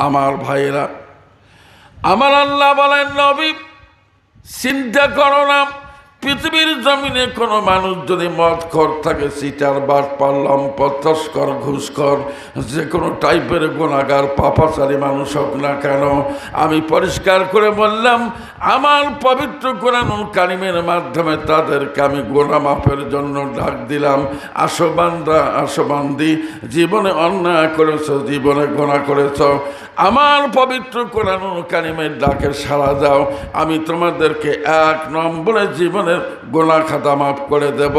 আমার ভাইয়েরা, আমার আল্লাহ বলেন নবী চিন্তা করো না, পৃথিবীর জমিনে কোনো মানুষ যদি মদখোর থাকে, সিটার, বাটপার, লম্পট, তস্কর, ঘুষখোর, যে কোনো টাইপের গুনাহগার পাপাচারী মানুষ হোক না কেন, আমি পরিষ্কার করে বললাম আমার পবিত্র কোরআনুল কারীমের মাধ্যমে তাদেরকে আমি গুনাহ মাফের জন্য ডাক দিলাম। আসো বান্দা, আসো বান্দি, জীবনে অন্যায় করেছো, জীবনে গুনাহ করেছো, আমার পবিত্র কোরআনুল কারীমের ডাকে সাড়া দাও, আমি তোমাদেরকে ১ নম্বরে জীবনের গুনাহ খাতা মাফ করে দেব,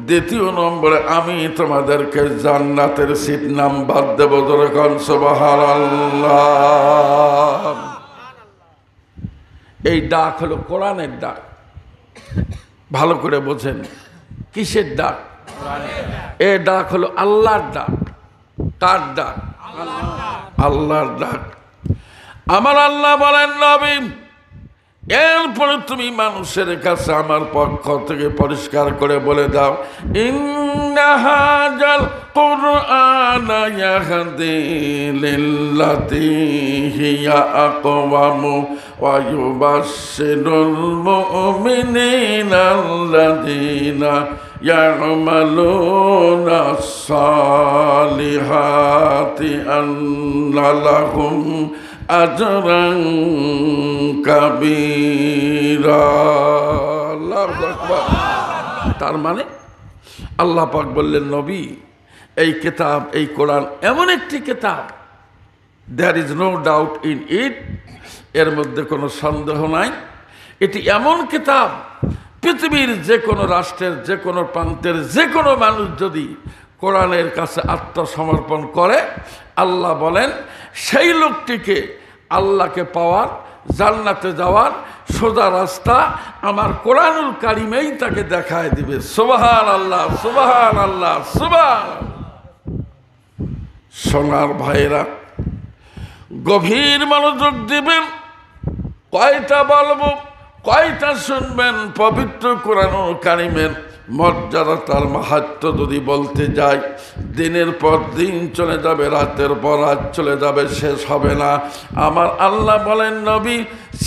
২য় নম্বরে আমি তোমাদেরকে জান্নাতের সিট নাম্বার দেব। যখন সুবহানাল্লাহ। এই ডাক হলো কোরআনের ডাক। ভালো করে বোঝেন, কিসের ডাক? এই ডাক হলো আল্লাহর ডাক। কার ডাক? আল্লাহর ডাক। আমার আল্লাহ বলেন নবী, এরপরে তুমি মানুষের কাছে আমার পক্ষ থেকে পরিষ্কার করে বলে দাও, ইন্না হাযাল কুরআনা ইয়াহদি লিল্লাতী হিয়া আকওয়ামু ওয়া ইউবাশশিরুল মুমিনিনা আল্লাযীনা ইয়া'মালুনা আস-সালিহাতি আন্না লাহুম আজরান কাবীরা। আল্লাহু আকবার। তার মানে আল্লাহ পাক বললেন নবী, এই কিতাব, এই কোরআন এমন একটি কিতাব, there is no doubt in it, এর মধ্যে কোনো সন্দেহ নাই। এটি এমন কিতাব, পৃথিবীর যে কোনো রাষ্ট্রের, যে কোনো প্রান্তের যে কোনো মানুষ যদি কোরআনের কাছে আত্মসমর্পণ করে, আল্লাহ বলেন সেই লোকটিকে আল্লাহকে পাওয়ার, জান্নাতে যাওয়ার সোজা রাস্তা আমার কোরআনুল কারীমেই তাকে দেখায় দিবে। সুবহানাল্লাহ, সুবহানাল্লাহ, সুবহানাল্লাহ। সোনার ভাইরা, গভীর মনোযোগ দিবেন। কয়টা বলবো, কয়টা শুনবেন? পবিত্র কোরআনুল কারীমের মর্যাদা, তার মাহাত্ম্য যদি বলতে যাই, দিনের পর দিন চলে যাবে, রাতের পর রাত চলে যাবে, শেষ হবে না। আমার আল্লাহ বলেন নবী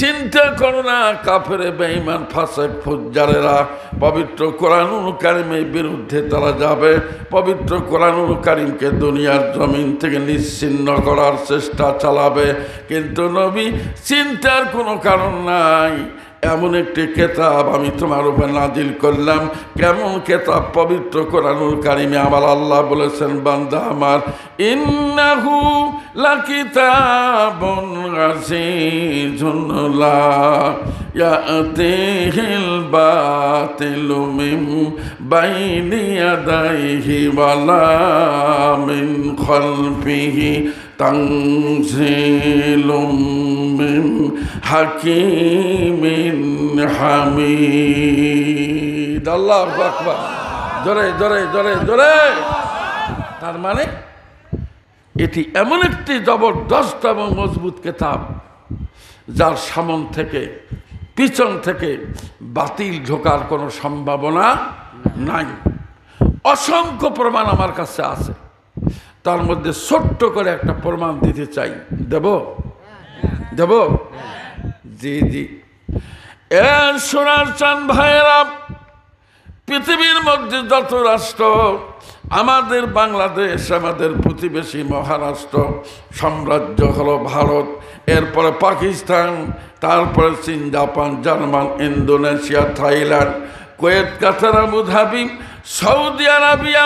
চিন্তা করো না, কাফের, বেঈমান, ফাসিক, ফুজ্জারেরা পবিত্র কোরআনুল কারীমের বিরুদ্ধে তারা যাবে, পবিত্র কোরআনুল কারীমকে দুনিয়ার জমিন থেকে নিশ্চিহ্ন করার চেষ্টা চালাবে। কিন্তু নবী চিন্তার কোনো কারণ নাই, এমন একটি কিতাব আমি তোমার উপর নাজিল করলাম। কেমন কিতাব? পবিত্র কোরআনুল কারীমে আমার আল্লাহ বলেছেন, বান্দা আমার, ইন্নাহু লাকিতাবুন আজিজুন লা ইয়াতিহিল বাতিলু মিন বাইনি ইয়াদাইহি ওয়ালা মিন খালফিহি তানজিলুম মিন হাকিমিন হামিদ। আল্লাহু আকবার। জোরে জোরে জোরে জোরে। তার মানে এটি এমন একটি জবরদস্ত এবং মজবুত কিতাব, যার সামন থেকে, পিছন থেকে বাতিল ঢোকার কোনো সম্ভাবনা নাই। অসংখ্য প্রমাণ আমার কাছে আছে, তার মধ্যে ছোট্ট করে একটা প্রমাণ দিতে চাই। দেব? দেব? জি জি। এর সোনার চান ভাইয়েরা, পৃথিবীর মধ্যে যত রাষ্ট্র, আমাদের বাংলাদেশ, আমাদের প্রতিবেশী মহারাষ্ট্র, সাম্রাজ্য হলো ভারত, এরপরে পাকিস্তান, তারপরে চীন, Japan, German, Indonesia, Thailand, Kuwait, Qatar, Abu Dhabi, Saudi Arabia,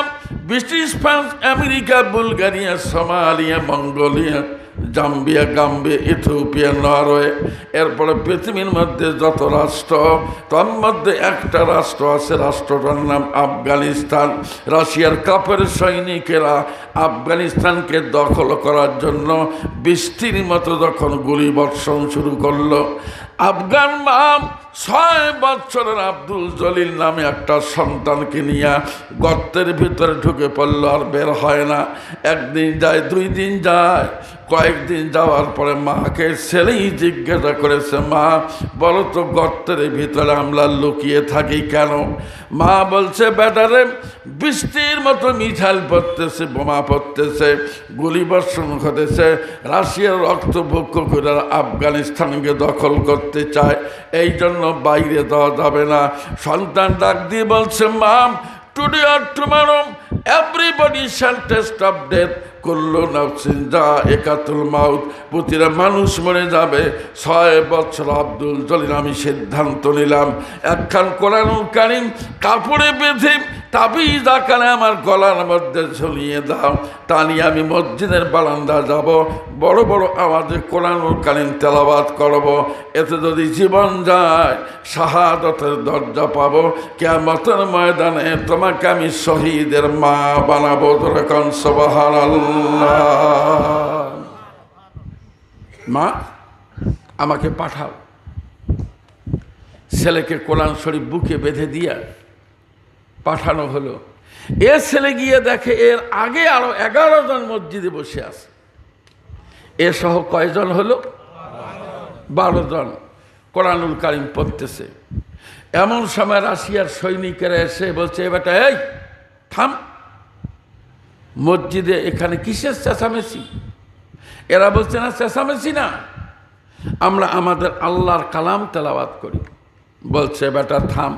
British France, America, Bulgaria, Somalia, Mongolia, Zambia, Gambia, Ethiopia, Norway, এরপরে পৃথিবীর মধ্যে যত রাষ্ট্র, তার মধ্যে একটা রাষ্ট্র আছে, রাষ্ট্রটার নাম আফগানিস্তান। রাশিয়ার কাফের সৈনিকেরা আফগানিস্তানকে দখল করার জন্য বৃষ্টির মতো যখন গুলি বর্ষণ শুরু করলো, আফগান মা 6 বছরের আব্দুল জলিল নামে একটা সন্তানকে নিয়ে গর্তের ভিতরে ঢুকে পড়ল, আর বের হয় না। একদিন যায়, 2 দিন যায়, কয়েকদিন যাওয়ার পরে মাকে ছেলেই জিজ্ঞাসা করেছে, মা বলো তো গর্তের ভিতরে আমরা লুকিয়ে থাকি কেন? মা বলছে, বেটারে বৃষ্টির মতো মিসাইল পড়তেছে, বোমা পড়তেছে, গুলি বর্ষণ ঘটেছে, রাশিয়ার রক্তভক্ষ করে আফগানিস্তানকে দখল করতে চায়, এই জন্য বাইরে দেওয়া যাবে না। সন্তান ডাক দিয়ে বলছে, মা today or tomorrow everybody shall taste of death, কুল্লু নাফসিন যায়িকাতুল মাউত, প্রতিটা মানুষ মরে যাবে। 6 বছর আব্দুল জলিল আমি সিদ্ধান্ত নিলাম, একখান কোরআনুল কারীম কাপড়ে বেঁধে তাবিজ আকারে আমার গলার মধ্যে ঝুলিয়ে দাও, তা নিয়ে আমি মসজিদের বারান্দা যাব, বড় বড় আওয়াজে কোরআনুল কারীম তেলাওয়াত করব। এতে যদি জীবন যায় শাহাদাতের দরজা পাবো, কিয়ামতের ময়দানে তোমাকে আমি শহীদের মা বানাবো। তখন সুবহানাল্লাহ। মা আমাকে পাঠাও। ছেলেকে কোরআন শরীফ বুকে বেঁধে দিয়া পাঠানো হলো। এ ছেলে গিয়ে দেখে এর আগে আরো 11 জন মসজিদে বসে আছে। এ সহ কয়জন হলো? 12 জন কোরআনুল কারীম পড়তেছে। এমন সময় রাশিয়ার সৈনিকেরা এসে বলছে, বেটা এই থাম, মসজিদে এখানে কিসের চেঁচামেচি? এরা বলছে, না চেঁচামেচি না, আমরা আমাদের আল্লাহর কালাম তেলাওয়াত করি। বলছে, বেটা থাম,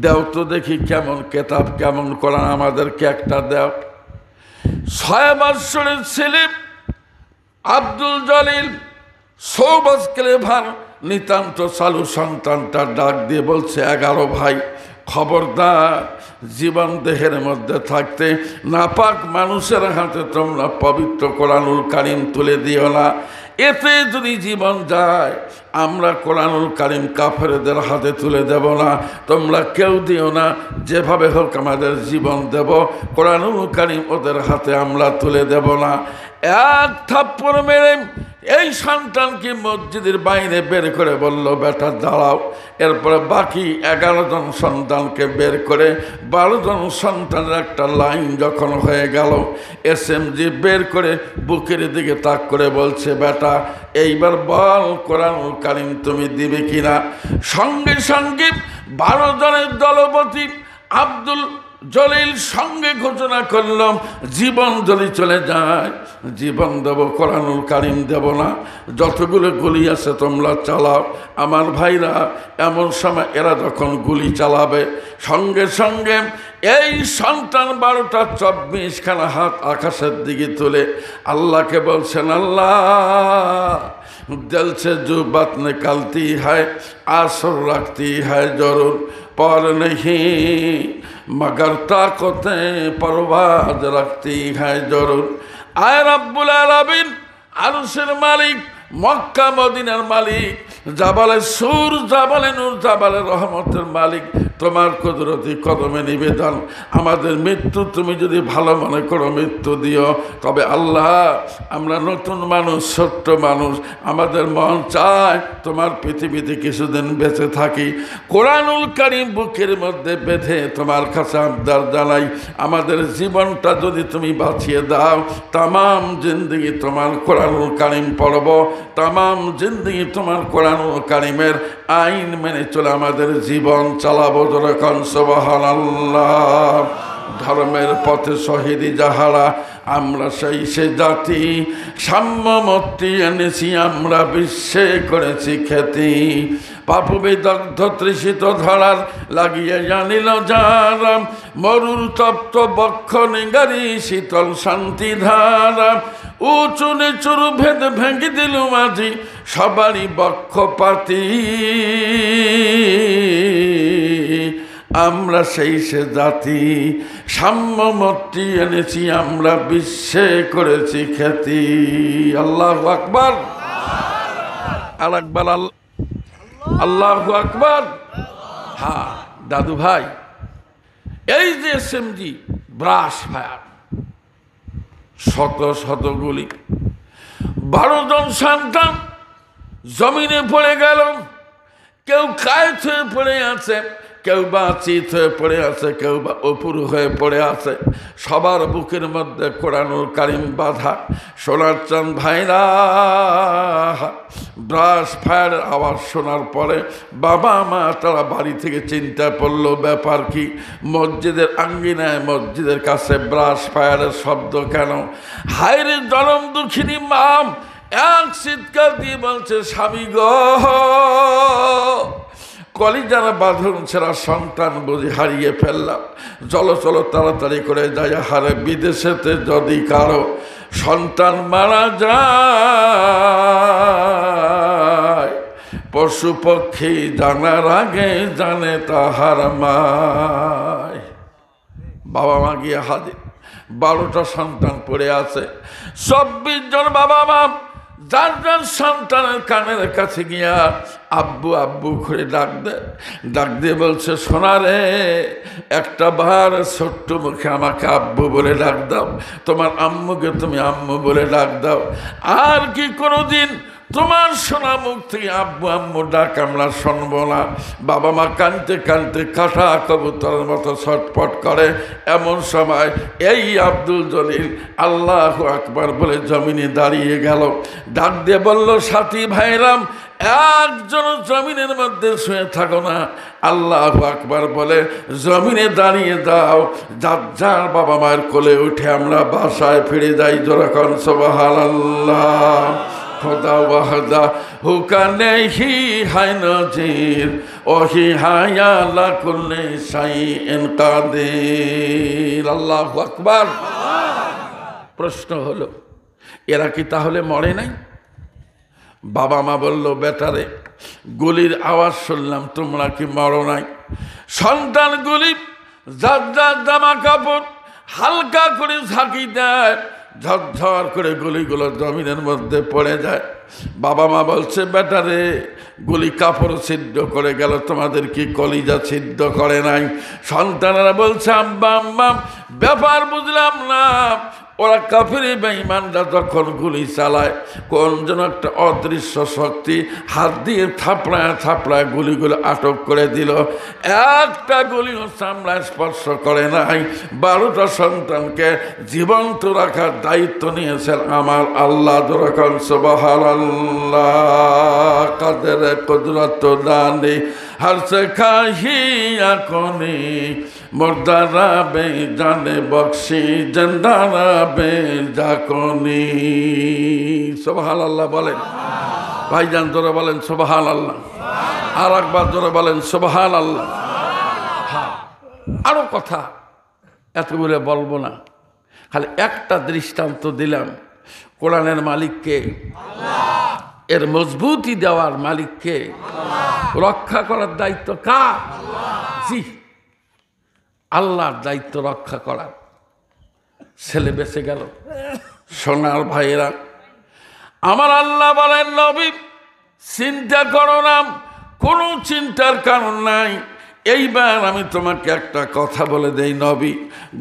দেও তো দেখি কেমন কেতাব, কেমন কোরআন, আমাদেরকে একটা দেও। 6 বছরের ছেলে আব্দুল জলিল সৌবাজ ক্লেভার নিতান্ত চালু সন্তানটা ডাক দিয়ে বলছে, 11 ভাই খবরদার, জীবন দেহের মধ্যে থাকতে নাপাক মানুষের হাতে তোমরা পবিত্র কোরআনুল কারীম তুলে দিও না। এতে যদি জীবন যায় আমরা কোরআনুল কারীম কাফেরদের হাতে তুলে দেব না, তোমরা কেউ দিও না, যেভাবে হোক আমাদের জীবন দেব, কোরআনুল কারীম ওদের হাতে আমরা তুলে দেব না। এক থাপ্পড় মেরে এই সন্তানকে মসজিদের বাইরে বের করে বলল, বেটা দাঁড়াও। এরপরে বাকি 11 জন সন্তানকে বের করে 12 জন সন্তানের একটা লাইন যখন হয়ে গেল, SMG বের করে বুকের দিকে তাক করে বলছে, বেটা এইবার বল কোরআনুল কারীম তুমি দিবে কিনা? সঙ্গে সঙ্গে 12 জনের দলপতি আব্দুল জলিল সঙ্গে ঘোষণা করলাম, জীবন যদি চলে যায় জীবন দেব, কোরআনুল কারীম দেব না। যতগুলো গুলি আছে তোমরা চালাও। আমার ভাইরা এমন সময় এরা যখন গুলি চালাবে, সঙ্গে সঙ্গে এই সন্তান 12টা 24খানা হাত আকাশের দিকে তুলে আল্লাহকে বলছেন, আল্লাহ दिल से जो बात निकलती है आसर रखती है जरूर, पर नहीं मगर ताकतें परवाज रखती है जरूर। आए रब्बुल आलामीन আরশের মালিক, মক্কা মদিনার মালিক, জাবালে সুর, জাবালে নূর, জাবালে রহমতের মালিক, তোমার কুদরতি কদমে নিবেদন, আমাদের মৃত্যু তুমি যদি ভালো মনে করো মৃত্যু দিও। তবে আল্লাহ আমরা নতুন মানুষ, ছোট্ট মানুষ, আমাদের মন চায় তোমার পৃথিবীতে কিছুদিন বেঁচে থাকি। কোরআনুল কারীম বুকের মধ্যে বেঁধে তোমার কাছে আবদার জানাই, আমাদের জীবনটা যদি তুমি বাঁচিয়ে দাও, তামাম জিন্দগি তোমার কোরআনুল কারীম পড়ব, তামাম জিন্দগি তোমার কোরআনুল কারীমের আইন মেনে চলে আমাদের জীবন চালাবো। যখন সুবহানাল্লাহ। ধর্মের পথে শহীদি যাহারা, আমরা সেই সে জাতি, সাম্যমূর্তি এনেছি আমরা, বিশ্বে করেছি খ্যাতি। পাপ বিদগ্ধ তৃষিত ধরার লাগিয়ে জানিল যারা, মরুর তপ্ত বক্ষ নিগারি শীতল শান্তি ধারা। উঁচু নিচুর ভেদ ভেঙে দিল মাঝি সবারই বক্ষপাতি, আমরা সেই সে জাতি, সাম্যমূর্তি এনেছি আমরা, বিশ্বে করেছি খ্যাতি। আল্লাহু আকবার, আর একবার আল্লাহু আকবার। হ্যাঁ দাদু ভাই, এই যে SMG ব্রাশ ফায়ার, শত শত গুলি, 12 জন সন্তান জমিনে পড়ে গেল, কেউ কায়েত হয়ে পড়ে আছে, কেউ বা চিত হয়ে পড়ে আছে, কেউ বা অপুর হয়ে পড়ে আছে, সবার বুকের মধ্যে কোরআনুল কারিম বাঁধা। সোনার চাঁদ ভাইরা ব্রাশ ফায়ারের আওয়াজ শোনার পরে বাবা মা তারা বাড়ি থেকে চিন্তা পড়লো ব্যাপার কি, মসজিদের আঙ্গিনায় মসজিদের কাছে ব্রাশ ফায়ারের শব্দ কেন? হায়রে জনম দুঃখিনী মাম এক চিৎকার দিয়ে বলছে, স্বামী গো, কলিজার বাঁধন ছেড়া সন্তান বুঝি হারিয়ে ফেললাম, চলো চলো তাড়াতাড়ি করে যাই। হারে বিদেশেতে যদি কারো সন্তান মারা যায়, পশু পক্ষী জানার আগে জানে তাহার মায়। বাবা মা গিয়ে হাজির, 12টা সন্তান পড়ে আছে। 24 জন বাবা মা যার যার সন্তানের কানের কাছে গিয়া আব্বু আব্বু করে ডাক দিয়ে বলছে, সোনারে একটা বার ছোট্ট মুখে আমাকে আব্বু বলে ডাক দাও, তোমার আম্মুকে তুমি আম্মু বলে ডাক দাও। আর কি কোনোদিন তোমার সোনা মুখ থেকে আব্বু আম্মু ডাক আমরা শুনবো না। বাবা মা কানতে কানতে কাটা কবুতরের মতো ছটপট করে। এমন সময় এই আব্দুল জলিল আল্লাহু আকবার বলে জমিনে দাঁড়িয়ে গেল, ডাক দিয়ে বলল, সাথী ভাইরাম একজন জমিনের মধ্যে শুয়ে থাকো না, আল্লাহু আকবার বলে জমিনে দাঁড়িয়ে দাও। যার যার বাবা মায়ের কোলে উঠে আমরা বাসায় ফিরে যাই। যেরকম সুবহানাল্লাহ। খোদা ওয়াহদা হুকা নেহি হায় নজির, ওহি হায়ালা কুল্লি শাইইন কাদির। আল্লাহু আকবার। প্রশ্ন হলো, এরা কি তাহলে মরে নাই? বাবা মা বলল, বেটারে গুলির আওয়াজ শুনলাম, তোমরা কি মরো নাই? সন্তানগুলি যার যার জামা কাপড় হালকা করে ঝাঁকি দেয়, ঝরঝর করে গুলিগুলো জমিনের মধ্যে পড়ে যায়। বাবা মা বলছে, বেটারে গুলি কাপড় ছিদ্র করে গেল, তোমাদের কি কলিজা ছিদ্র করে নাই? সন্তানেরা বলছে, আব্বা আম্মা ব্যাপার বুঝলাম না। ওরা কাফিরি বেঈমানরা যখন গুলি চালায়, কোন যেন একটা অদৃশ্য শক্তি হাত দিয়ে থাপড়ায় থাপড়ায় গুলিগুলো আটক করে দিল। একটা গুলিও চামড়ায় স্পর্শ করে নাই। 12টা সন্তানকে জীবন্ত রাখার দায়িত্ব নিয়েছেন আমার আল্লাহ। যখন সুবহানাল্লাহ। কাদের কুদরত দানি हर से खाहिया कोनी मुर्दारा बे जाने बख्शी जंदारा बे जाकोनी। सुबहान अल्लाह बोलें भाईजान, जोरे बोलें सुबहान अल्लाह। আর একবার জোরে বলেন সুবহান আল্লাহ। হ্যাঁ, আরো কথা এতগুলো বলবো না, খালি একটা দৃষ্টান্ত দিলাম। কোরআনের মালিককে, এর মজবুতি দেওয়ার মালিককে, রক্ষা করার দায়িত্ব কার? জি, আল্লাহর দায়িত্ব রক্ষা করার। ছেলে বেঁচে গেল। সোনার ভাইয়েরা, আমার আল্লাহ বলেন, নবী চিন্তা করো না, কোনো চিন্তার কারণ নাই। এইবার আমি তোমাকে একটা কথা বলে দেই, নবী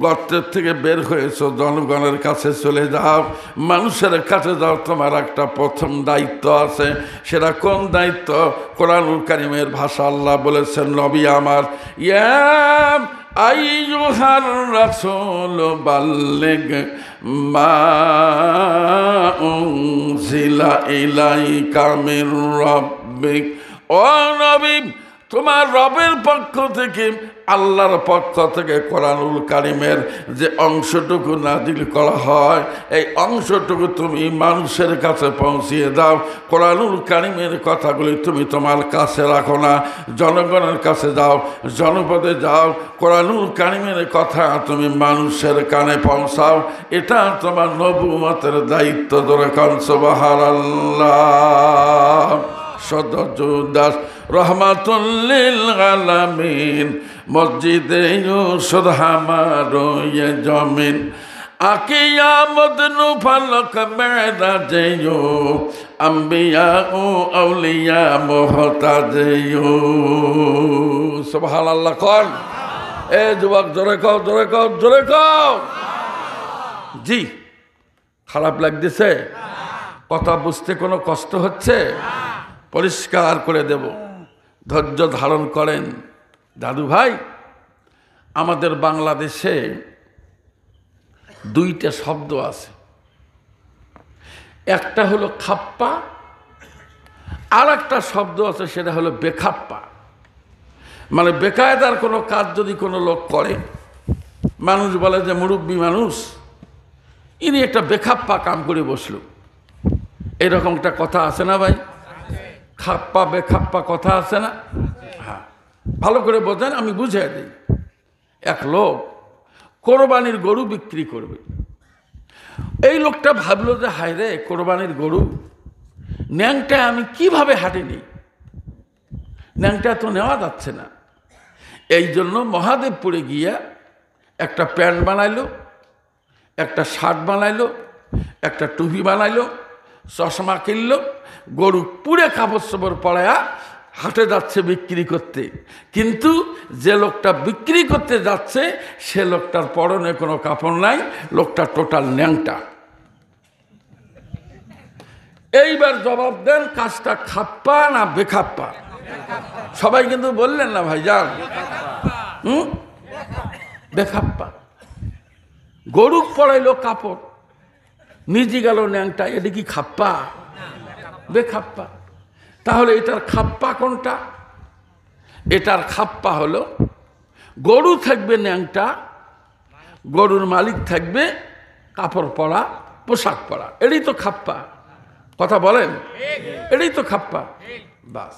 গর্তের থেকে বের হয়েছো, জনগণের কাছে চলে যাও, মানুষের কাছে যাও। তোমার একটা প্রথম দায়িত্ব আছে। সেটা কোন দায়িত্ব? কোরআনুল কারীমের ভাষা আল্লাহ বলেছেন, নবী আমার, ইয়া আইয়ুহার রাসূল বাল্লিগ মা উনজিলা ইলাইকা মির রাব্বিক। ও নবী, তোমার রবের পক্ষ থেকে, আল্লাহর পক্ষ থেকে কোরআনুল কারীমের যে অংশটুকু নাজিল করা হয়, এই অংশটুকু তুমি মানুষের কাছে পৌঁছিয়ে দাও। কোরআনুল কারীমের কথাগুলি তুমি তোমার কাছে রাখো না, জনগণের কাছে যাও, জনপদে যাও। কোরআনুল কারীমের কথা তুমি মানুষের কানে পৌঁছাও। এটা তোমার নবুয়তের দায়িত্ব। যেরকম সুবহানাল্লাহ। সদজুদাস রহমাতুল্লিল আলামিন মসজিদে ইউসুদ হামারো ये জমিন আকিয়ামত নু ফালক মেরাজেয়ো আম্বিয়া ও আউলিয়া মুহতাজেয়ো। সুবহানাল্লাহ। কোন এ যুবক, জোরে কও, জোরে কও, জোরে কও। জি, খারাপ লাগতেছে? কথা বুঝতে কোনো কষ্ট হচ্ছে? পরিষ্কার করে দেব, ধৈর্য ধারণ করেন। দাদু ভাই, আমাদের বাংলাদেশে দুইটা শব্দ আছে, একটা হলো খাপ্পা, আর একটা শব্দ আছে সেটা হলো বেখাপ্পা। মানে বেকায়দার কোনো কাজ যদি কোনো লোক করে, মানুষ বলে যে মুরব্বী মানুষ, ইনি একটা বেখাপ্পা কাম করে বসলো, এরকম একটা কথা আছে না ভাই? খাপ্পা বেখাপ্পা কথা আছে না? হ্যাঁ, ভালো করে বোঝেন, আমি বুঝিয়ে দিই। এক লোক কোরবানির গরু বিক্রি করবে। এই লোকটা ভাবলো যে হায় রে, কোরবানির গরু ন্যাংটা আমি কিভাবে হাটে নিই, ন্যাংটা তো নেওয়া যাচ্ছে না। এই জন্য মহাদেবপুরে গিয়া একটা প্যান্ট বানাইলো, একটা শার্ট বানাইলো, একটা টুপি বানাইলো, চশমা কিনলো, গরু পুরে কাপড় চোপড় পরায়া হাটে যাচ্ছে বিক্রি করতে। কিন্তু যে লোকটা বিক্রি করতে যাচ্ছে সে লোকটার পরনে কোনো কাপড় নাই, লোকটা টোটাল ন্যাংটা। এইবার জবাব দেন, কাজটা খাপ্পা না বেখাপ্পা? সবাই কিন্তু বললেন না ভাই যান। বেখাপ্পা। গরু পরাইলো কাপড়, নিজে গেল ন্যাংটা, এটা কি খাপ্পা? বেখাপ্পা। তাহলে এটার খাপ্পা কোনটা? এটার খাপ্পা হলো গরু থাকবে ন্যাংটা, গরুর মালিক থাকবে কাপড় পরা, পোশাক পরা, এটাই তো খাপ্পা। কথা বলেন, এটাই তো খাপ্পা। বাস,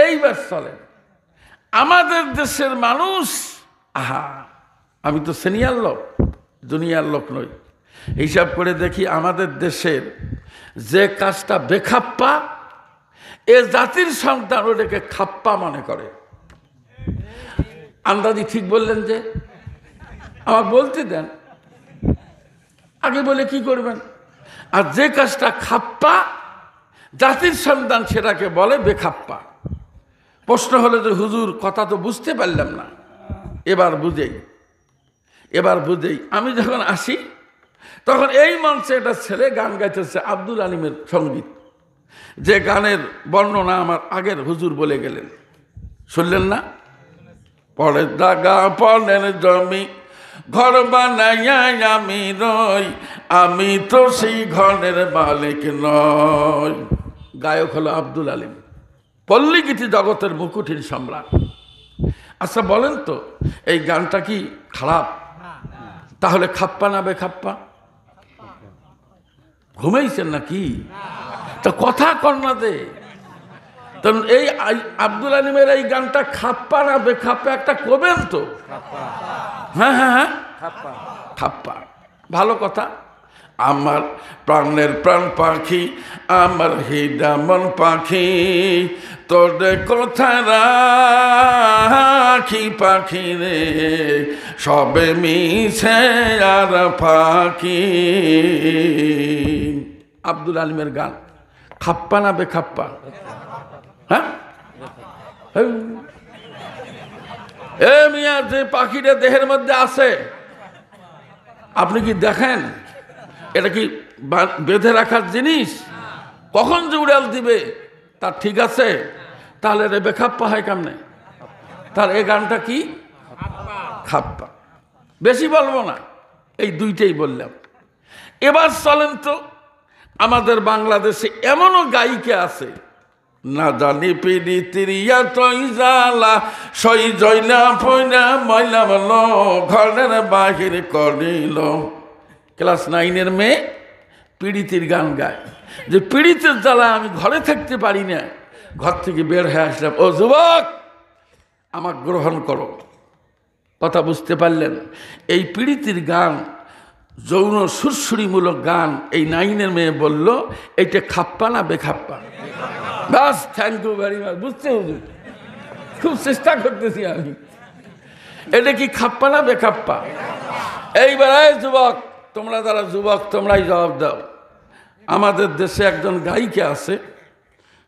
এইবার চলেন আমাদের দেশের মানুষ। আহা, আমি তো সিনিয়র লোক, জুনিয়র লোক নই, হিসাব করে দেখি আমাদের দেশের যে কাজটা বেখাপ্পা, এ জাতির সন্তান ওটাকে খাপ্পা মনে করে। আন্দাজি ঠিক বললেন যে? আমাকে বলতে দেন, আগে বলে কি করবেন? আর যে কাজটা খাপ্পা, জাতির সন্তান সেটাকে বলে বেখাপ্পা। প্রশ্ন হলো যে হুজুর কথা তো বুঝতে পারলাম না, এবার বুঝেই। আমি যখন আসি তখন এই মঞ্চে একটা ছেলে গান গাইতেছে, আব্দুল আলিমের সঙ্গীত, যে গানের বর্ণনা আমার আগের হুজুর বলে গেলেন, শুনলেন না? পরের জায়গা পরের জমি ঘর বানাইয়া আমি রই, আমি তো সেই ঘরের মালিক নই। গায়ক হলো আব্দুল আলিম, পল্লীগীতি জগতের মুকুটির সম্রাট। আচ্ছা বলেন তো, এই গানটা কি খারাপ? তাহলে খাপ্পা না বেখাপ্পা? ঘুমাইছেন নাকি? তো কথা কর না দে। তো এই আব্দুল আলিমের এই গানটা খাপ্পা না বেখাপ্পা একটা কবেন তো? হ্যাঁ হ্যাঁ হ্যাঁ, খাপ্পা। ভালো কথা। আমার প্রাণের প্রাণ পাখি, আমার হৃদয় পাখি, তোরে কথা রাখি পাখি রে, সবে মিছে আর পাখি। আব্দুল আলিমের গান খাপ্পা না বেখাপ্পা? হ্যাঁ, এ মিয়া, যে পাখিটা দেহের মধ্যে আছে আপনি কি দেখেন? এটা কি বেঁধে রাখার জিনিস? কখন যে উড়াল দিবে তার ঠিক আছে? তাহলে এটা বেখাপ্পা হয় কেমনে? তার এই গানটা কি? খাপ্পা। বেশি বলবো না, এই দুইটাই বললাম। এবার চলেন তো, আমাদের বাংলাদেশে এমনও গায়িকা আছে, না জানি পিড়িতির তৈ জ্বালা, সই জয়না ফইনা ময়লা বলো ঘরের বাহির করিল। ক্লাস 9-এর মেয়ে পীড়িতির গান গায়, যে পীড়িতের জ্বালা আমি ঘরে থাকতে পারি না, ঘর থেকে বের হয়ে আসলাম। ও যুবক, আমাকে গ্রহণ করো। কথা বুঝতে পারলেন? এই পীড়িতির গান, যৌন সুরসুরিমূলক গান, এই 9-এর মেয়ে বলল, এইটা খাপ্পা না বেখাপ্পা? বাস, থ্যাংক ইউ ভেরি মাচ। বুঝতে হুজুর, খুব চেষ্টা করতেছি আমি। এটা কি খাপ্পা না বেখাপ্পা? এইবার যুবক, তোমরা যারা যুবক তোমরাই জবাব দাও। আমাদের দেশে একজন গায়িকা আছে,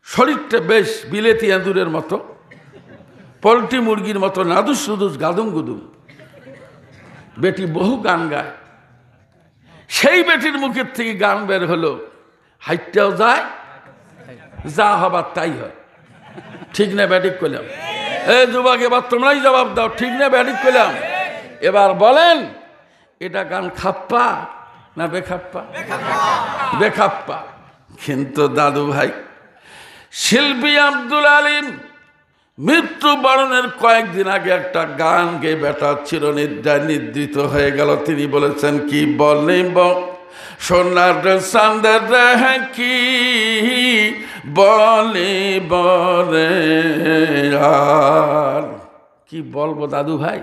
শরীরটা বেশ বিলেতি এঁদুরের মতো, পোলট্রি মুরগির মতো নাদুস নুদুস গাদুম গুদুম, বেটি বহু গান গায়। সেই বেটির মুখের থেকে গান বের হলো, হাইটটাও যায়, যা হবার তাই হয়। ঠিক না ব্যাটিক করলাম? এই যুবক এবার তোমরাই জবাব দাও, ঠিক না ব্যাটিক পেলাম? এবার বলেন এটা গান খাপ্পা না বেখাপ্পা? বেখাপ্পা। কিন্তু দাদু ভাই শিল্পী আব্দুল আলিম মৃত্যুবরণের কয়েকদিন আগে একটা গান গেয়ে বেটা চিরনিদ্রায় নিদ্রিত হয়ে গেল। তিনি বলেছেন কি বলিব সোনার চাঁদের কি বলিব রে, আর কি বলবো দাদু ভাই,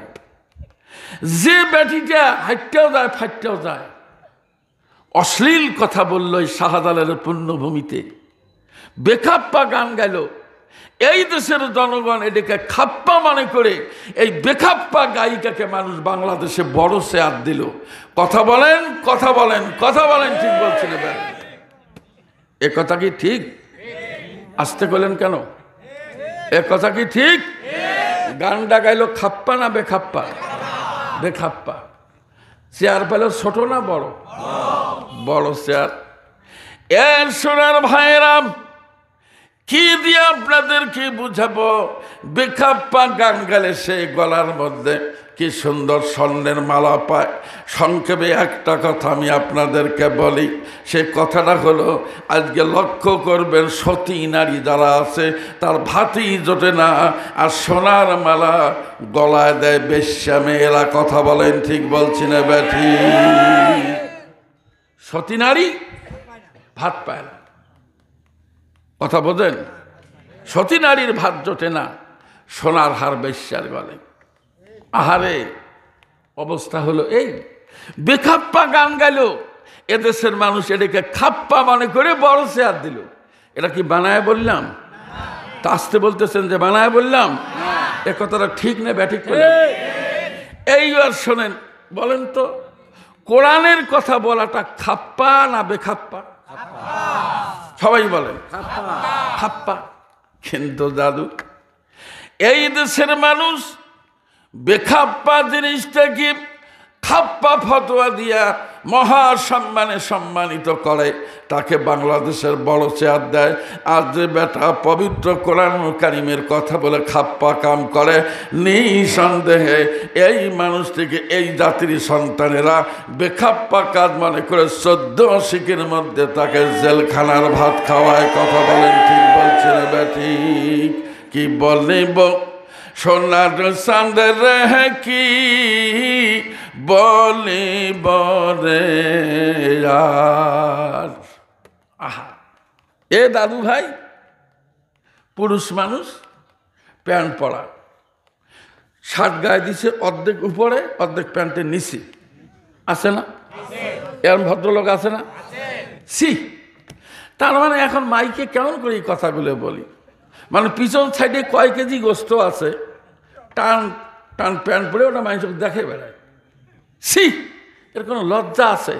যে বেটিটা হাইটাও যায় ফাইটাও যায়, অশ্লীল কথা বলল এই শাহজালালের পুণ্যভূমিতে, বেখাপ্পা গান গাইল। এই দেশের জনগণ এটাকে খাপ্পা মনে করে এই বেখাপ্পা গায়িকাকে মানুষ বাংলাদেশে বড় শেয়ার দিল। কথা বলেন, কথা বলেন, কথা বলেন, ঠিক বলছেন? এ কথা কি ঠিক? আসতে করলেন কেন? এ কথা কি ঠিক? গানটা গাইল খাপ্পা না বেখাপ্পা? বেখাপ্পা। চেয়ার পেল ছোট না বড়? বড় চেয়ার। এর সোনার ভাইরাম কি দিয়ে আপনাদেরকে বুঝাবো? বেখাপ্পা গান গালে সে গলার মধ্যে কি সুন্দর স্বর্ণের মালা পায়। সংক্ষেপে একটা কথা আমি আপনাদেরকে বলি, সে কথাটা হলো আজকে লক্ষ্য করবেন সতী নারী যারা আছে তার ভাতই জোটে না, আর সোনার মালা গলায় দেয় বেশ্যা মেয়েরা। কথা বলেন, ঠিক বলছি না ব্যাঠি? সতী নারী ভাত পায় না। কথা বোঝেন? সতী নারীর ভাত জোটে না, সোনার হার বেশ্যার গলে। আহারে অবস্থা হলো এই। বেখাপ্পা গান গাইল, এদেশের মানুষ এটাকে খাপ্পা মনে করে বড় শেয়ার দিল। এটা কি বানায় বললাম? তা আসতে বলতেছেন যে বানায় বললাম? এ কথাটা ঠিক না ব্যাঠিক করে? এইবার শোনেন, বলেন তো কোরআনের কথা বলাটা খাপ্পা না বেখাপ্পা? সবাই বলেন খাপ্পা। কিন্তু দাদু এই দেশের মানুষ বেখাপ্পা জিনিসটা কি খাপ্পা ফতোয়া দিয়া মহা সম্মানে সম্মানিত করে, তাকে বাংলাদেশের বড় চেয়ার দেয়। আর যে বেটা পবিত্র কোরআন কারিমের কথা বলে খাপ্পা কাম করে, নিঃসন্দেহে এই মানুষটিকে এই জাতির সন্তানেরা বেখাপ্পা কাজ মনে করে 14 শিখের মধ্যে তাকে জেলখানার ভাত খাওয়ায়। কথা বলেন, ঠিক বলছেন বেটি? কি বলিব সোনার চাঁদের কি বলিব রে, আহা। এ দাদু ভাই পুরুষ মানুষ প্যান্ট পরা, শার্ট গায়ে দিছে অর্ধেক উপরে অর্ধেক প্যান্টের নিচে, আছে না? এর ভদ্রলোক আছে না? সি, তার মানে এখন মাইকে কেমন করে এই কথাগুলো বলি, মানে পিছন সাইডে কয় কেজি গোস্ত আছে, টান টান প্যান্ট পরে ওটা মানুষ দেখে বেড়ায়। সি, এর কোনো লজ্জা আছে?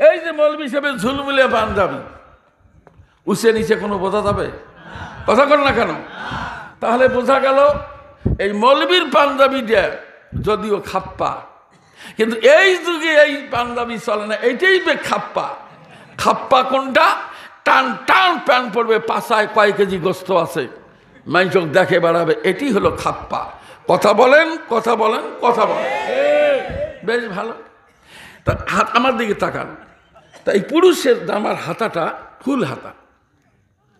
এই যে মৌলবি হিসেবে ঝুলমুলে পাঞ্জাবি, উসে নিচে কোনো বোঝা যাবে? কথা কর না কেন? তাহলে বোঝা গেল এই মৌলবির পাঞ্জাবিটা যদিও খাপ্পা, কিন্তু এই যুগে এই পাঞ্জাবি চলে না, এইটাই খাপ্পা। খাপ্পা কোনটা? টান টান প্যান্ট পরবে, পাশায় কয় কেজি গোস্ত আছে, মানুষ দেখে বেড়াবে, এটি হলো খাপ্পা। কথা বলেন, কথা বলেন, কথা বলেন। বেশ ভালো। তা হাত আমার দিকে তাকান। তা এই পুরুষের জামার হাতাটা ফুল হাতা,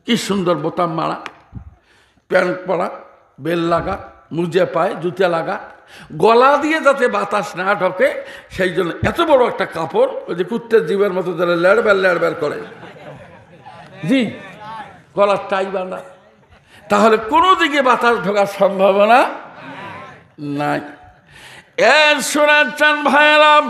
কি সুন্দর বোতাম মারা, প্যান্ট পরা, বেল লাগা, মুজে পায়, জুতা লাগা, গলা দিয়ে যাতে বাতাস না ঢোকে সেই জন্য এত বড় একটা কাপড়, ওই যে কুত্তের জীবের মতো যারা লেড়বেল লেড়বেল করে, জি, গলার টাই বাঁধা, তাহলে কোনো দিকে বাতাস ঢোকার সম্ভাবনা নাই। এর শোনার চান ভাইরাম,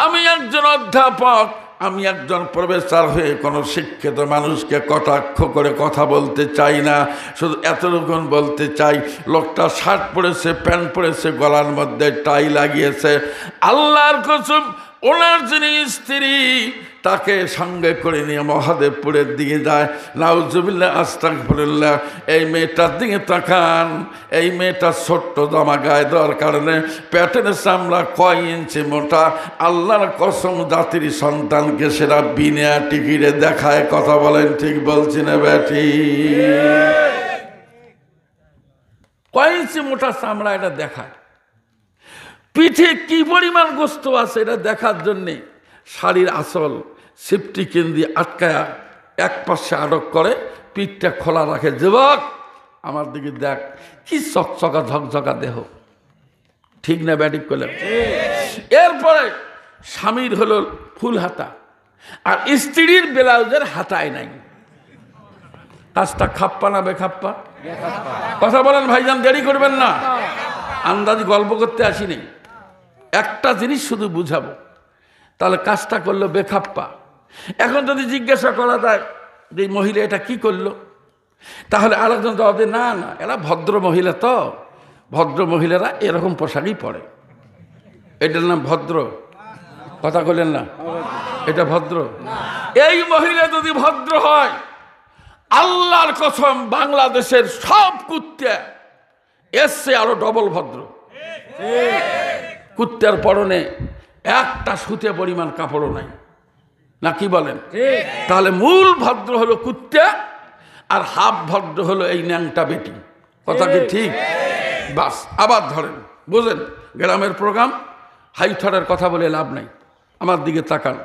আমি একজন অধ্যাপক, আমি একজন প্রফেসর হয়ে কোনো শিক্ষিত মানুষকে কটাক্ষ করে কথা বলতে চাই না, শুধু এতটুকুন বলতে চাই, লোকটা শার্ট পরেছে, প্যান্ট পরেছে, গলার মধ্যে টাই লাগিয়েছে, আল্লাহর কসম ওনার যিনি স্ত্রী তাকে সঙ্গে করে নিয়ে মহাদেবপুরের দিকে যায়। নাউজুবিল্লাহ, আস্তাগফিরুল্লাহ। এই মেয়েটার দিকে তাকান, এই মেয়েটা ছোট্ট জামা গায়ে দেওয়ার কারণে পেটের চামড়া কয় ইঞ্চি মোটা, আল্লাহর কসম জাতির সন্তানকে সেটা বিনা টিকিটে দেখায়। কথা বলেন, ঠিক বলছি না বেটি? কয় ইঞ্চি মোটা চামড়া এটা দেখায়, পিঠে কি পরিমাণ গোস্ত আছে এটা দেখার জন্যে শাড়ির আঁচল সিফটি কেন দিয়ে আটকায়া এক পাশে আটক করে, পিঠটা খোলা রাখে। যুবক আমার দিকে দেখ, কি চকচকা ঝকঝকা দেহ, ঠিক না ব্যাটিক করলেন? এরপরে স্বামীর হলো ফুল হাতা, আর স্ত্রীর ব্লাউজের হাতায় নাই। কাজটা খাপ্পা না বেখাপ্পা? কথা বলেন ভাইজান, দেরি করবেন না। আন্দাজি গল্প করতে আসিনি, একটা জিনিস শুধু বুঝাবো, তাহলে কাজটা করলো বেখাপ্পা। এখন যদি জিজ্ঞাসা করা যায় যে মহিলা এটা কি করলো, তাহলে আরেকজন জবাব দেয়, না না এরা ভদ্র মহিলা, তো ভদ্র মহিলারা এরকম পোশাকই পরে, এটার নাম ভদ্র। কথা বললেন না, এটা ভদ্র। এই মহিলা যদি ভদ্র হয়, আল্লাহর কসম বাংলাদেশের সব কুত্তা এসছে আরো ডবল ভদ্র। কুত্তার পরনে একটা সুতে পরিমাণ কাপড়ও নাই, না কি বলেন? তাহলে মূল ভদ্র হলো কুত্তা, আর হাফ ভদ্র হলো এই ন্যাংটা বেটি। কথা কি ঠিক? বাস, আবার ধরেন, বুঝেন, গ্রামের প্রোগ্রাম, হাইথরের কথা বলে লাভ নাই। আমার দিকে তাকান,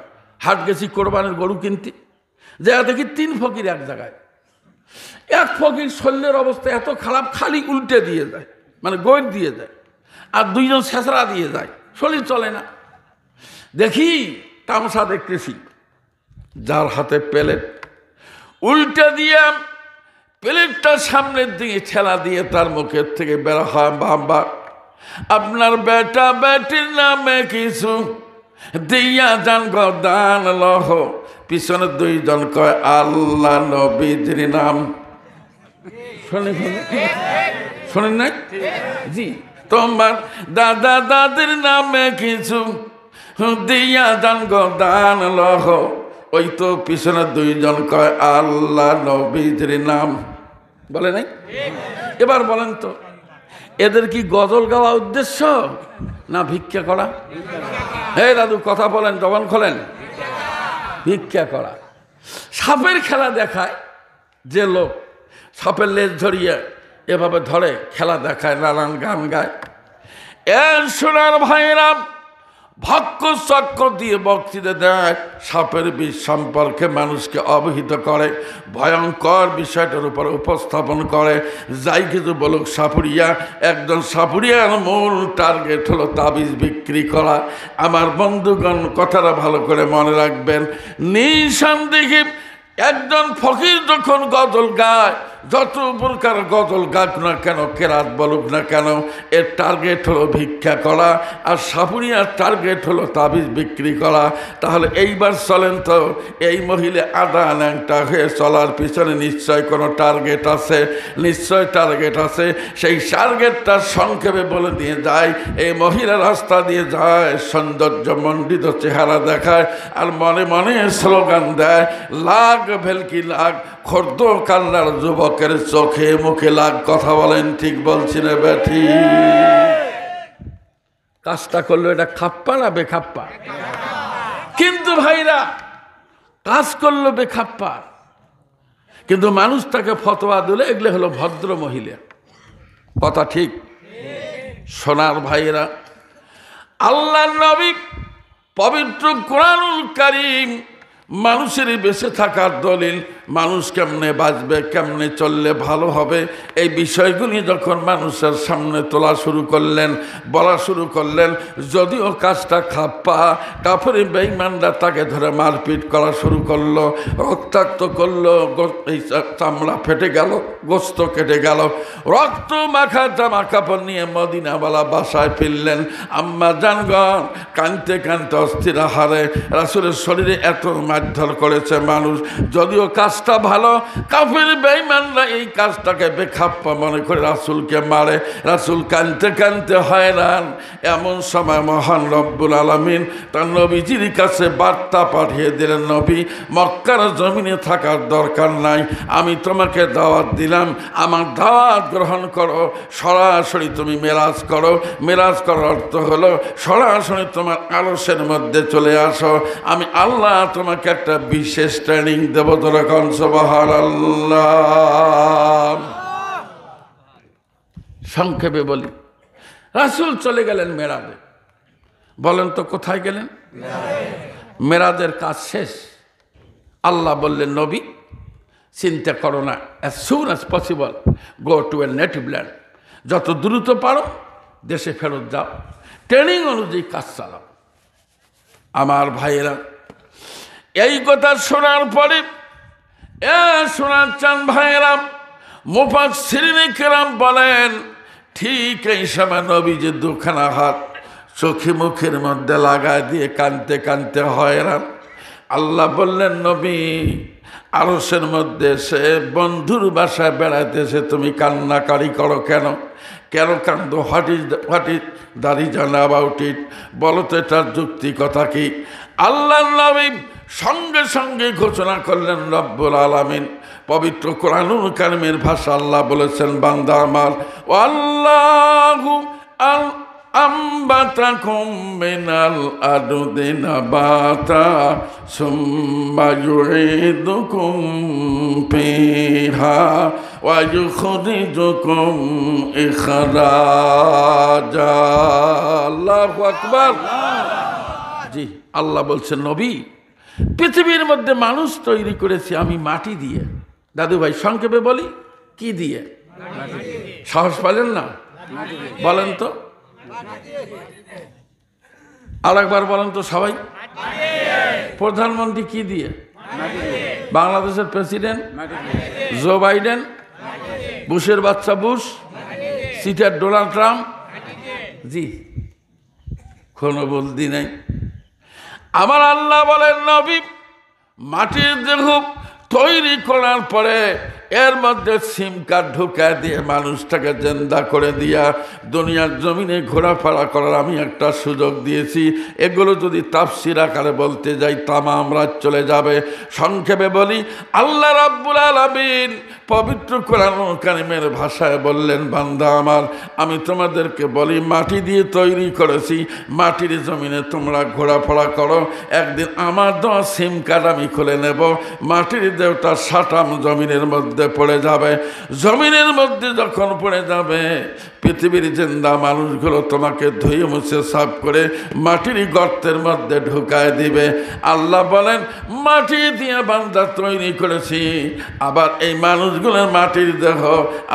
হাট গেছি কোরবানের গরু কিনতে, যা দেখি 3 ফকির এক জায়গায়। এক ফকির শরীরের অবস্থা এত খারাপ, খালি উল্টে দিয়ে যায়, মানে গৈর দিয়ে যায়, আর 2জন ছেঁচড়া দিয়ে যায়, শরীর চলে না। দেখি তামসা দেখতেছি, যার হাতে প্লেট, উল্টে দিয়ে প্লেটটা সামনের দিকে ঠেলা দিয়ে তার মুখের থেকে বের হয়, বাবা আপনার বেটা বেটির নামে কিছু দিয়া যান গদান লহ। পিছনে 2জন কয় আল্লাহ নবীজির নাম। শোনেন নাই? জি, তোমার দাদা দাদির নামে কিছু দিয়া যান গদান লহ। ওই তো পিছনে 2জন কয় আল্লাহ নবীজির নাম। বলে নাই? এবার বলেন তো, এদের কি গজল গাওয়া উদ্দেশ্য না ভিক্ষা করা? হে দাদু কথা বলেন, জবান খোলেন। ভিক্ষা করা। সাপের খেলা দেখায় যে লোক, সাপের লেজ ধরিয়ে এভাবে ধরে খেলা দেখায়, নানান গান গায়। এর সোনার ভাইরা ভক্ষ চক্র দিয়ে বক্তৃতা দেয়, সাপের বিষ সম্পর্কে মানুষকে অবহিত করে, ভয়ঙ্কর বিষয়টার উপর উপস্থাপন করে। যাই কিছু বলুক সাপুরিয়া, একজন সাপুরিয়ার মূল টার্গেট হলো তাবিজ বিক্রি করা। আমার বন্ধুগণ কথাটা ভালো করে মনে রাখবেন, নিঃসন্দেহে একজন ফকির যখন গজল গায়, যত প্রকার গজল গাক না কেন, কেরাত বলুক না কেন, এর টার্গেট হলো ভিক্ষা করা, আর সাপুরিয়ার টার্গেট হলো তাবিজ বিক্রি করা। তাহলে এইবার চলেন তো, এই মহিলা আদা ন্যাংটা হয়ে চলার পিছনে নিশ্চয় কোনো টার্গেট আছে, নিশ্চয় টার্গেট আছে। সেই টার্গেটটা সংক্ষেপে বলে দিয়ে যায়, এই মহিলা রাস্তা দিয়ে যায়, সৌন্দর্যমণ্ডিত চেহারা দেখায়, আর মনে মনে স্লোগান দেয়, লাগ ভেলকি লাগ, খর্দ কান্নার যুবকের চোখে মুখে লাগ। কথা বলেন, ঠিক বলছি না ব্যাঠি? কাজটা করলো এটা খাপ্পা না বেখাপ্পা? কিন্তু ভাইরা কাজ করলো বেখাপ্পা, কিন্তু মানুষ তাকে ফতোয়া দিলে এগুলো হলো ভদ্র মহিলা। কথা ঠিক? সোনার ভাইরা, আল্লাহর নবী পবিত্র কোরআনুল কারীম মানুষের বেঁচে থাকার দলিল, মানুষ কেমনে বাঁচবে, কেমনে চললে ভালো হবে, এই বিষয়গুলি যখন মানুষের সামনে তোলা শুরু করলেন, বলা শুরু করলেন, যদিও কাজটা খাপ্পা, কাফের বেঈমানরা তাকে ধরে মারপিট করা শুরু করলো, রক্তাক্ত করলো, এই চামড়া ফেটে গেল, গোস্ত কেটে গেল, রক্ত মাখা জামা কাপড় নিয়ে মদিনাওয়ালা বাসায় ফিরলেন। আম্মা জানগণ কানতে কানতে অস্থির হারে, রাসূলের শরীরে এত মারধর করেছে মানুষ, যদিও কাজটা ভালো, কাফের বেঈমানরা এই কাজটাকে বেখাপ্পা মনে করে রাসূলকে মারে। রাসূল কানতে কানতে হয়রান। এমন সময় মহান রব্বুল আলামিন তার নবীজির কাছে বার্তা পাঠিয়ে দিলেন, নবী মক্কার জমিনে থাকার দরকার নাই, আমি তোমাকে দাওয়াত দিলাম, আমার দাওয়াত গ্রহণ করো, সরাসরি তুমি মেরাজ করো। মেরাজ করার অর্থ হলো সরাসরি তোমার আরশের মধ্যে চলে আসো, আমি আল্লাহ তোমাকে একটা বিশেষ ট্রেনিং দেব। সুবহানাল্লাহ। সংক্ষেপে বলি, রাসূল চলে গেলেন মেরাজে। বলেন তো কোথায় গেলেন? মেরাজের কাজ শেষ। আল্লাহ বললেন, নবী চিন্তা করো না, as soon as possible go to a native land, যত দ্রুত পারো দেশে ফেরত যাও, ট্রেনিং অনুযায়ী কাজ চালাও। আমার ভাইয়েরা, এই কথা শোনার পরে শোনার চান ভাইয়েরা, মুফাসসিরিনে কেরাম বলেন, ঠিক এই সময় নবীজি দুখানা হাত চোখে মুখের মধ্যে লাগায় দিয়ে কাঁদতে কাঁদতে হয়রান। আল্লাহ বললেন, নবী আরশের মধ্যে সে বন্ধুর বাসায় বেড়াইতেছে, তুমি কান্নাকারি করো কেন? কেন কান্দো? What is the reason about it? বলো তো এটার যুক্তি কথা কি? আল্লাহ নবী সঙ্গে সঙ্গে ঘোষণা করলেন, রব্বুল আলামিন পবিত্র কোরআনুল কারীমের ভাষা আল্লাহ বলেছেন, বান্দা আমার, আল্লাহু আম্বাতাকুম মিনাল আরদি নাবাতা সুম্মা ইউঈদুকুম ফিহা ওয়া ইউখরিজুকুম ইখরাজা। আল্লাহু আকবার। জি, আল্লাহ বলছেন, নবী পৃথিবীর মধ্যে মানুষ তৈরি করেছি আমি মাটি দিয়ে। দাদু ভাই সংক্ষেপে বলি, কি দিয়ে? সাহস পাইলেন না? বলেন তো, আরেকবার বলেন তো সবাই। প্রধানমন্ত্রী কি দিয়ে? বাংলাদেশের প্রেসিডেন্ট জো বাইডেন, বুশের বাচ্চা বুশ, সিটার ডোনাল্ড ট্রাম্প। জি, কোনো বলদি নাই। আমার আল্লাহ বলেন, নবী মাটির দেহ তৈরি করার পরে এর মধ্যে সিম কার্ড ঢুকায় দিয়ে মানুষটাকে জিন্দা করে দিয়া দুনিয়ার জমিনে ঘোরাফেরা করার আমি একটা সুযোগ দিয়েছি। এগুলো যদি তাফসীর আকারে বলতে যাই তামাম রাত চলে যাবে। সংক্ষেপে বলি, আল্লাহ রাব্বুল আলামিন পবিত্র কোরআনুল কারীমের ভাষায় বললেন, বান্দা আমার, আমি তোমাদেরকে বলি মাটি দিয়ে তৈরি করেছি, মাটির জমিনে তোমরা ঘোরাফেরা করো। একদিন আমার দেওয়া সিম কার্ড আমি খুলে নেব, মাটির দেহটা সাটাম জমিনের মধ্যে পড়ে যাবে। জমিনের মধ্যে যখন পড়ে যাবে, পৃথিবীর জিন্দা মানুষগুলো তোমাকে ধুয়ে মুছে সাফ করে মাটির গর্তের মধ্যে ঢুকায় দিবে। আল্লাহ বলেন, মাটি দিয়ে বান্দা তৈরি করেছি, আবার এই মানুষগুলোর মাটির দেহ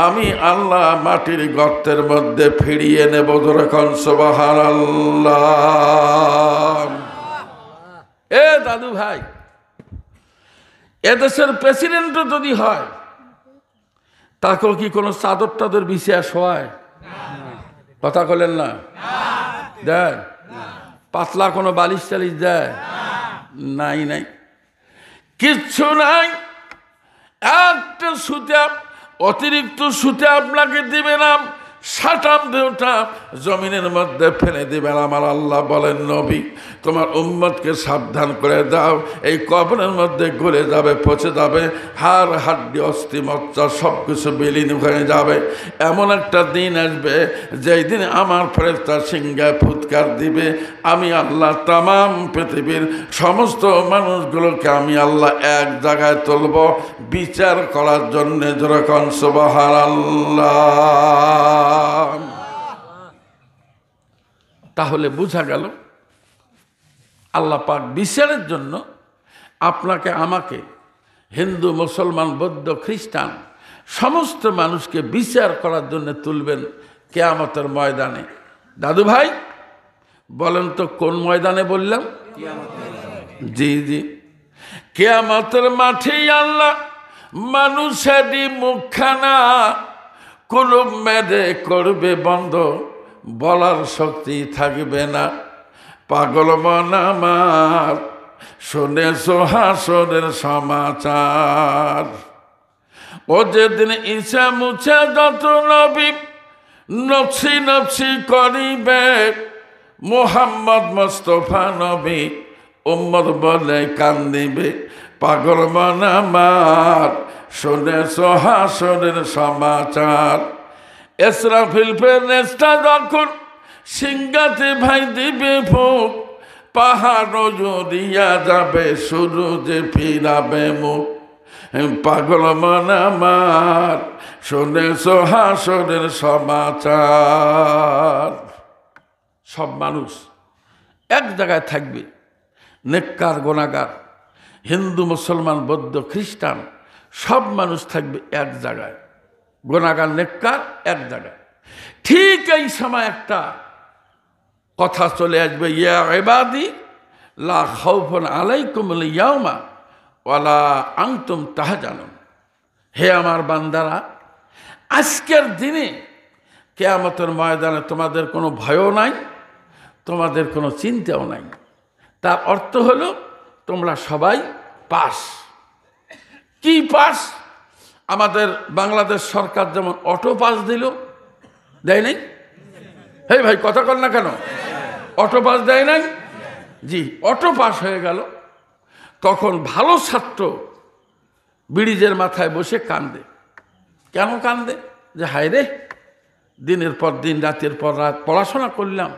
আমি আল্লাহ মাটির গর্তের মধ্যে ফিরিয়ে নেব। যখন সুবহানাল্লাহ। এ দাদু ভাই, এদেশের প্রেসিডেন্টও যদি হয়, তাকেও কি কোনো চাদর টাদর বিছিয়ে শোয়ায়? কথা বলেন না? দেয়? পাতলা কোনো বালিশ টালিশ দেয়? নাই, নাই, কিচ্ছু নাই। একটা সুতে, অতিরিক্ত সুতে আপনাকে দিবে না, সাটাম দেহটা জমিনের মধ্যে ফেলে দিবেন। আমার আল্লাহ বলেন, নবী তোমার উম্মতকে সাবধান করে দাও, এই কবরের মধ্যে গলে যাবে, পচে যাবে, হাড় হাড্ডি অস্থি মজ্জা সব কিছু বিলীন হয়ে যাবে। এমন একটা দিন আসবে যেই দিন আমার ফেরেশতা সিংহায় ফুৎকার দিবে, আমি আল্লাহ তামাম পৃথিবীর সমস্ত মানুষগুলোকে আমি আল্লাহ এক জায়গায় তুলব বিচার করার জন্যে। যখন সুবহানাল্লাহ। তাহলে বোঝা গেল আল্লাহ পাক বিচারের জন্য আপনাকে আমাকে, হিন্দু মুসলমান বৌদ্ধ খ্রিস্টান সমস্ত মানুষকে বিচার করার জন্য তুলবেন কিয়ামতের ময়দানে। দাদু ভাই বলেন তো কোন ময়দানে বললাম? জি জি, কিয়ামতের মাঠে আল্লাহ মানুষেরই মুখখানা কুলুপ মেরে করবে বন্ধ, বলার শক্তি থাকবে না। পাগল মন আমার শুনেছো হাসরের সমাচার, ও যেদিন ইচ্ছা মুছে যত নবী নফসি নফসি করিবে, মুহাম্মদ মুস্তাফা নবী উম্মত বলে কান্দিবে। পাগল মন আমার শুনেছো হাসরের সমাচার, ইসরাফিল ফেরেশতা যখন সিংহাতে ভাই দিবে ফুক, পাহাড় জড়িয়া যাবে, সূর্যে ফিরাবে মুখ, পাগল মন আমার শুনেছ হাসরের সমাচার। সব মানুষ এক জায়গায় থাকবে, নেককার গুনাহগার, হিন্দু মুসলমান বৌদ্ধ খ্রিস্টান সব মানুষ থাকবে এক জায়গায়, গুনাহগার নেককার এক জায়গায়। ঠিক এই সময় একটা কথা চলে আসবে, ইয়া ইবাদি লা খাউফুন আলাইকুমুল ইয়াওমা ওয়ালা আনতুম তাহজানুন। হে আমার বান্দারা, আজকের দিনে কিয়ামতের ময়দানে তোমাদের কোনো ভয়ও নাই, তোমাদের কোনো চিন্তাও নাই। তার অর্থ হলো তোমরা সবাই পাস। কি পাস? আমাদের বাংলাদেশ সরকার যেমন অটো পাস দিল, দেয় নাই? হে ভাই কথা কর না কেন? অটো পাস দেয় নাই? জি, অটো পাস হয়ে গেল। তখন ভালো ছাত্র ব্রিজের মাথায় বসে কান্দে। কেন কান্দে? যে হায় রে, দিনের পর দিন রাতের পর রাত পড়াশোনা করলাম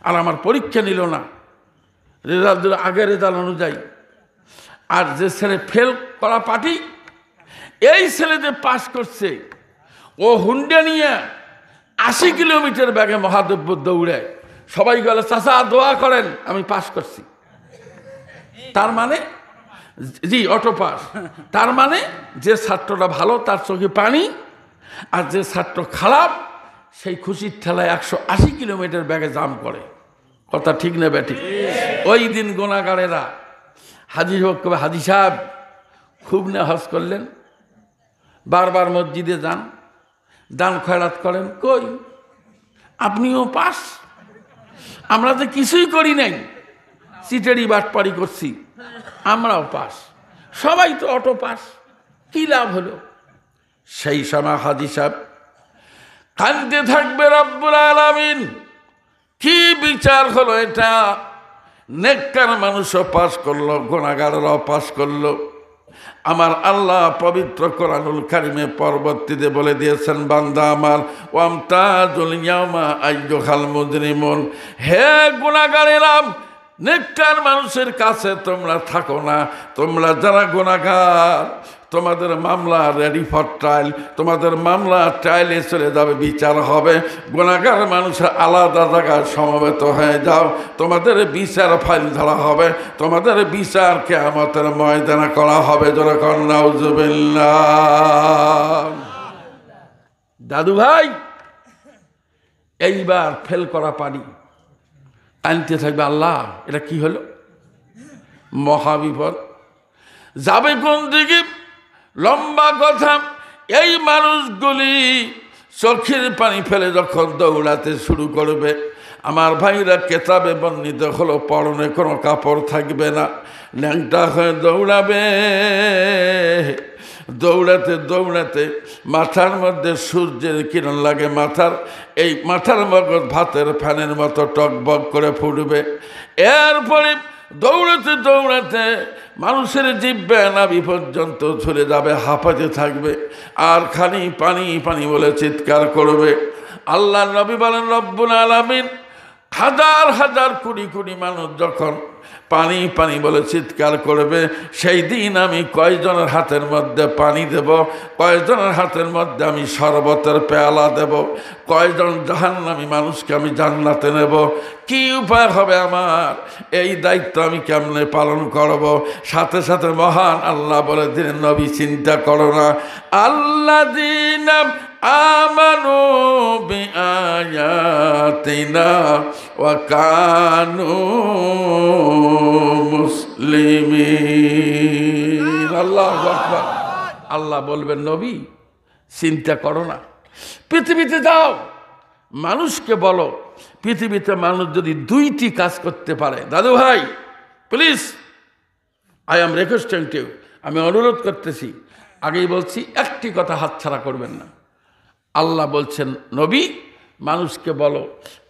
আর আমার পরীক্ষা নিল না, রেজাল্ট দিল আগের রেজাল্ট অনুযায়ী। আর যে ছেলে ফেল করা পার্টি, এই ছেলে যে পাস করছে, ও হুন্ডা নিয়ে 80 কিলোমিটার ব্যাগে মহাদেব দৌড়ে। সবাই গেলে চাচা দোয়া করেন আমি পাস করছি। তার মানে জি অটো পাস। তার মানে যে ছাত্রটা ভালো তার চোখে পানি, আর যে ছাত্র খারাপ সেই খুশির ঠেলায় 180 কিলোমিটার ব্যাগে জাম করে। কথা ঠিক না ব্যাটি? ওই দিন গুনাহগারেরা হাজি হোক, হাজি সাহেব খুব না হজ করলেন, বারবার মসজিদে যান, দান খয়রাত করেন, কই আপনিও পাস? আমরা তো কিছুই করি নাই, চিটারি বাটপাড়ি করছি, আমরাও পাস। সবাই তো অটো পাস, কি লাভ হলো? সেই সময় হাজি সাহেব কাঁদতে থাকবে, রব্বুল আলামিন কি বিচার হলো এটা? নেককার মানুষও পাস করলো, গুনাহগাররাও পাস করলো। আমার আল্লাহ পবিত্র কোরআনুল কারিমে পরবর্তীতে বলে দিয়েছেন, বান্দা আমার ওয়ামতাজুল ইয়াওমা আইয়ুহাল মুজরিমুন, হে গুনাহগারেরা, নেককার মানুষের কাছে তোমরা থাকো না। তোমরা যারা গুনাহগার, তোমাদের মামলা রেডি ফর ট্রায়াল, তোমাদের মামলা ট্রায়ালে চলে যাবে, বিচার হবে। গুনাহগার মানুষের আলাদা জায়গায় সমবেত হয়ে যাও, তোমাদের বিচার ফাইল ধরা হবে, তোমাদের বিচার কিয়ামতের ময়দানে করা হবে। যখন নাউজুবিল্লাহ। দাদু ভাই, এইবার ফেল করা পারি আনতে থাকবে, আল্লাহ এটা কি হলো? মহাবিপদ যাবে কোন দিকে? লম্বা কথা। এই মানুষগুলি চোখের পানি ফেলে যখন দৌড়াতে শুরু করবে, আমার ভাইরা কেতাবে বর্ণিত হলো পরনে কোনো কাপড় থাকবে না, ল্যাংটা হয়ে দৌড়াবে। দৌড়াতে দৌড়াতে মাথার মধ্যে সূর্যের কিরণ লাগে, মাথার মগজ ভাতের ফ্যানের মতো টকবক করে ফুটবে। এরপরে দৌড়াতে দৌড়াতে মানুষের জিহ্বা নাভি পর্যন্ত চলে যাবে, হাঁপাতে থাকবে আর খালি পানি পানি বলে চিৎকার করবে। আল্লাহ নবী বলেন, রব্বুল আলামিন হাজার হাজার কোটি কোটি মানুষ যখন পানি পানি বলে চিৎকার করবে, সেই দিন আমি কয়জনের হাতের মধ্যে পানি দেব, কয়জনের হাতের মধ্যে আমি শরবতের পেয়ালা দেব, কয়জন জাহান্নামী মানুষকে আমি জান্নাতে নেব, কি উপায় হবে আমার? এই দায়িত্ব আমি কেমনে পালন করব? সাথে সাথে মহান আল্লাহ বলে দিলেন, নবী চিন্তা করো না, আল্লাযীনা আমানু বিআয়াতিনা ওয়া কানু মুসলিমিন। আল্লাহু আকবার। আল্লাহ বলবেন, নবী চিন্তা করো না, পৃথিবীতে যাও, মানুষকে বলো, পৃথিবীতে মানুষ যদি 2টি কাজ করতে পারে, দাদু ভাই please, I am requesting you, আমি অনুরোধ করতেছি, আগেই বলছি একটি কথা হাতছাড়া করবেন না। আল্লাহ বলছেন, নবী মানুষকে বলো,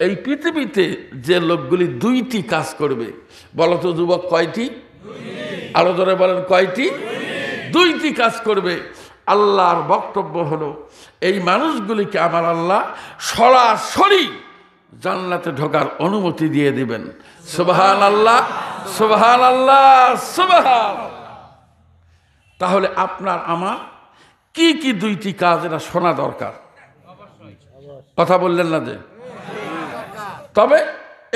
এই পৃথিবীতে যে লোকগুলি 2টি কাজ করবে, বলো তো যুবক কয়টি? আরো ধরে বলেন কয়টি? 2টি কাজ করবে। আল্লাহর বক্তব্য হলো, এই মানুষগুলিকে আমার আল্লাহ সরাসরি জান্নাতে ঢোকার অনুমতি দিয়ে দিবেন। সুবহানাল্লাহ, সুবহানাল্লাহ, সুবহানাল্লাহ। তাহলে আপনার আমার কি কি দুইটি কাজ এটা শোনা দরকার? কথা বললেন না যে? তবে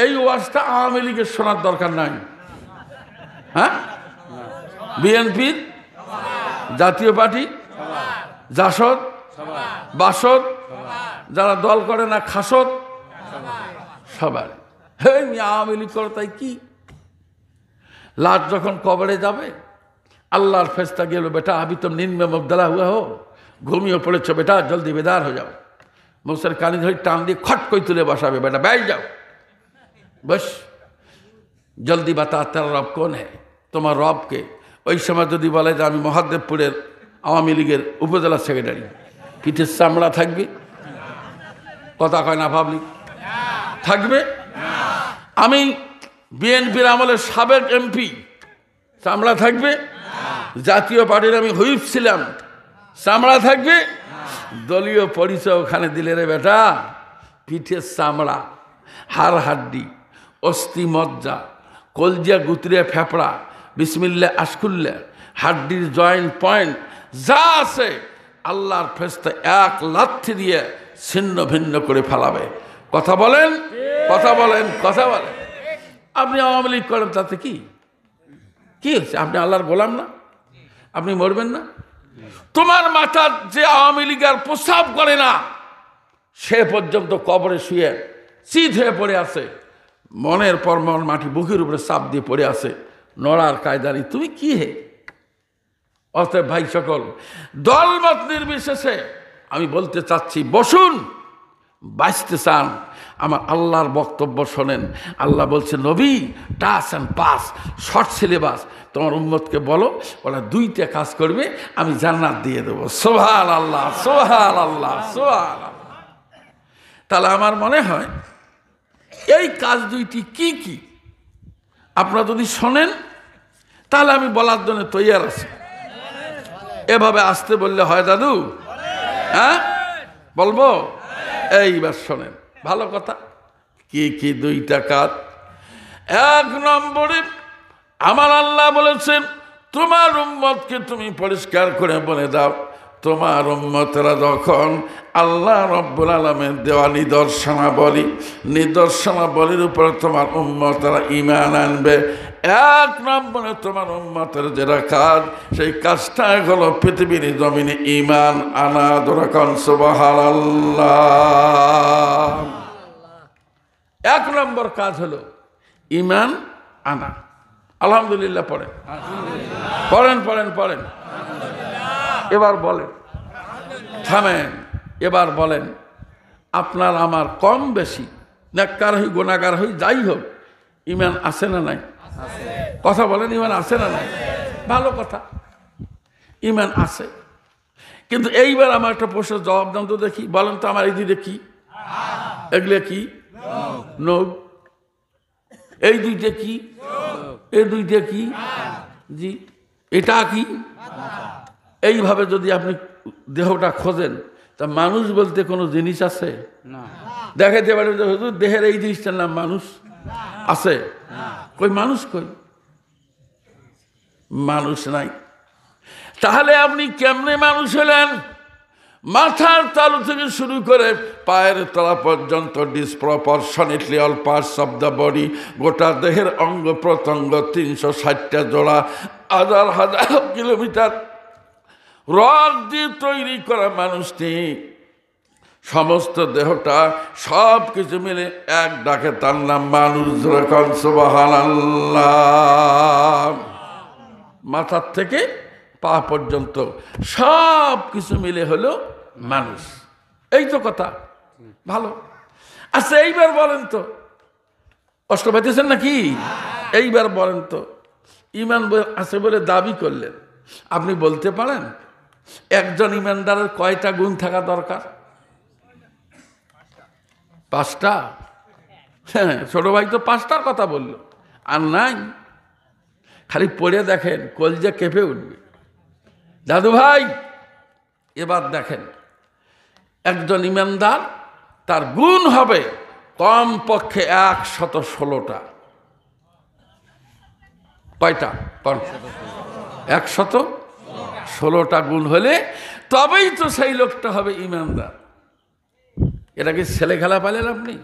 এই ওয়াজটা আওয়ামী লীগের শোনার দরকার নাই, হ্যাঁ? বিএনপির, জাতীয় পার্টি, জাসদ, বাসদ, যারা দল করে না খাসদ, সবাই। আওয়ামী লীগ করে তাই কি? লাশ যখন কবরে যাবে, আল্লাহর ফেরেশতা গেল, বেটা আবি তুম নীন্দ মে মুবতলা হুয়া হো, ঘুমিয়ে পড়েছ বেটা, জলদি বেদার হয়ে যাও। মুখের কানি ধরে টান দিয়ে খট করে তুলে বসাবে, বেটা বেশ যাও, বস, জলদি বাতা তার রব কোন হ্যাঁ, তোমার রবকে। ওই সময় যদি বলে যে আমি মহাদেবপুরের আওয়ামী লীগের উপজেলা সেক্রেটারি, পিঠের চামড়া থাকবে? কথা কয় না পাবলিক? থাকবে। আমি বিএনপির আমলের সাবেক এমপি, চামড়া থাকবে। জাতীয় পার্টির আমি হুইপ ছিলাম, চামড়া থাকবে। দলীয় পরিচয় ওখানে দিলে রে বেটা, পিঠের চামড়া, হাড় হাড্ডি, অস্থি মজ্জা, কলজিয়া গুতরিয়া ফেফড়া, বিসমিল্লা আশকুল্লা, হাড্ডির জয়েন্ট পয়েন্ট যা আছে আল্লাহর ফেরেশতা এক লাথি দিয়ে ছিন্ন ভিন্ন করে ফেলাবে। কথা বলেন, কথা বলেন, কথা বলেন। আপনি আওয়ামী লীগ করেন তাতে কি কি হচ্ছে? আপনি আল্লাহর গোলাম না? আপনি মরবেন না? তোমার মাথার যে আওয়ামী লীগের প্রস্রাব করে না, সে পর্যন্ত কবরে শুয়ে চিত হয়ে পড়ে আছে, মনের পর মন মাটি বুকের উপরে চাপ দিয়ে পড়ে আছে, নড়ার কায়দারি। তুমি কি হে? অতএব ভাই সকল, দলমত নির্বিশেষে আমি বলতে চাচ্ছি, বসুন, বাঁচতে চান, আমার আল্লাহর বক্তব্য শোনেন। আল্লাহ বলছে, নবী touch and pass, short syllabus, তোমার উম্মতকে বলো ওরা দুইটা কাজ করবে, আমি জান্নাত দিয়ে দেবো। সুবহানাল্লাহ, সুবহানাল্লাহ, সুবহানাল্লাহ। তাহলে আমার মনে হয় এই কাজ দুইটি কি কি আপনারা যদি শোনেন, তাহলে আমি বলার জন্য তৈয়ার আছি। এভাবে আসতে বললে হয় দাদু? হ্যাঁ, বলবো? এইবার শোনেন, ভালো কথা। কি কি দুইটা কাজ? এক নম্বরে আমার আল্লাহ বলেছেন, তোমার উম্মতকে তুমি পরিষ্কার করে বলে দাও, তোমার উম্মতেরা যখন আল্লাহ রব্বুল আলামিনের দেওয়া নিদর্শনাবলীর উপর তোমার উম্মতেরা ঈমান আনবে। এক নম্বরে তোমার উম্মতের যেটা কাজ, সেই কাজটা হলো পৃথিবীর জমিনে ঈমান আনা। দরকার সুবহানাল্লাহ। এক নম্বর কাজ হলো ঈমান আনা। আলহামদুলিল্লাহ পড়েন, পড়েন, পড়েন, পড়েন। এবার বলেন, থামেন, এবার বলেন, আপনার আমার কম বেশি, নেককার হই গুনাহগার হই, যাই হোক, ঈমান আছে না নাই? কথা বলেন, ঈমান আছে না নাই? ভালো কথা, ঈমান আছে। কিন্তু এইবার আমার একটা প্রশ্নের জবাব দাম তো দেখি, বলেন তো আমার এই দুইটা কি? এগুলো কি? নখ। এই দুইটা কি? এই দুইটা কি? জি। এটা কি? এইভাবে যদি আপনি দেহটা খোঁজেন, তা মানুষ বলতে কোনো জিনিস আছে? দেখাইতে পারে দেহের এই জিনিসটার নাম মানুষ আছে? কই মানুষ, কই মানুষ নাই। তাহলে আপনি কেমনে মানুষ হলেন? মাথার তালু থেকে শুরু করে পায়ের তলা পর্যন্ত disproportionately all parts of the body, গোটা দেহের অঙ্গ প্রত্যঙ্গ 360টা জোড়া, হাজার হাজার কিলোমিটার রড দিয়ে তৈরি করা মানুষটি, সমস্ত দেহটা সব কিছু মিলে এক ডাকে তার নাম মানুষ। সুবহানাল্লাহ। মাথার থেকে পা পর্যন্ত সব কিছু মিলে হলো মানুষ। এই তো কথা, ভালো। আচ্ছা এইবার বলেন তো, কষ্ট পাইতেছেন নাকি? এইবার বলেন তো, ঈমান আছে বলে দাবি করলেন, আপনি বলতে পারেন একজন ঈমানদারের কয়টা গুণ থাকা দরকার? 5টা। হ্যাঁ, ছোট ভাই তো 5টার কথা বললো, আর নাই। খালি পড়ে দেখেন, কলজা কেঁপে উঠবে। দাদু ভাই, এবার দেখেন, একজন ঈমানদার, তার গুণ হবে কম পক্ষে 116টা। কয়টা? 100। 16টা গুণ হলে তবেই তো সেই লোকটা হবে ইমানদার। এটা কি ছেলে খেলা পালেন আপনি?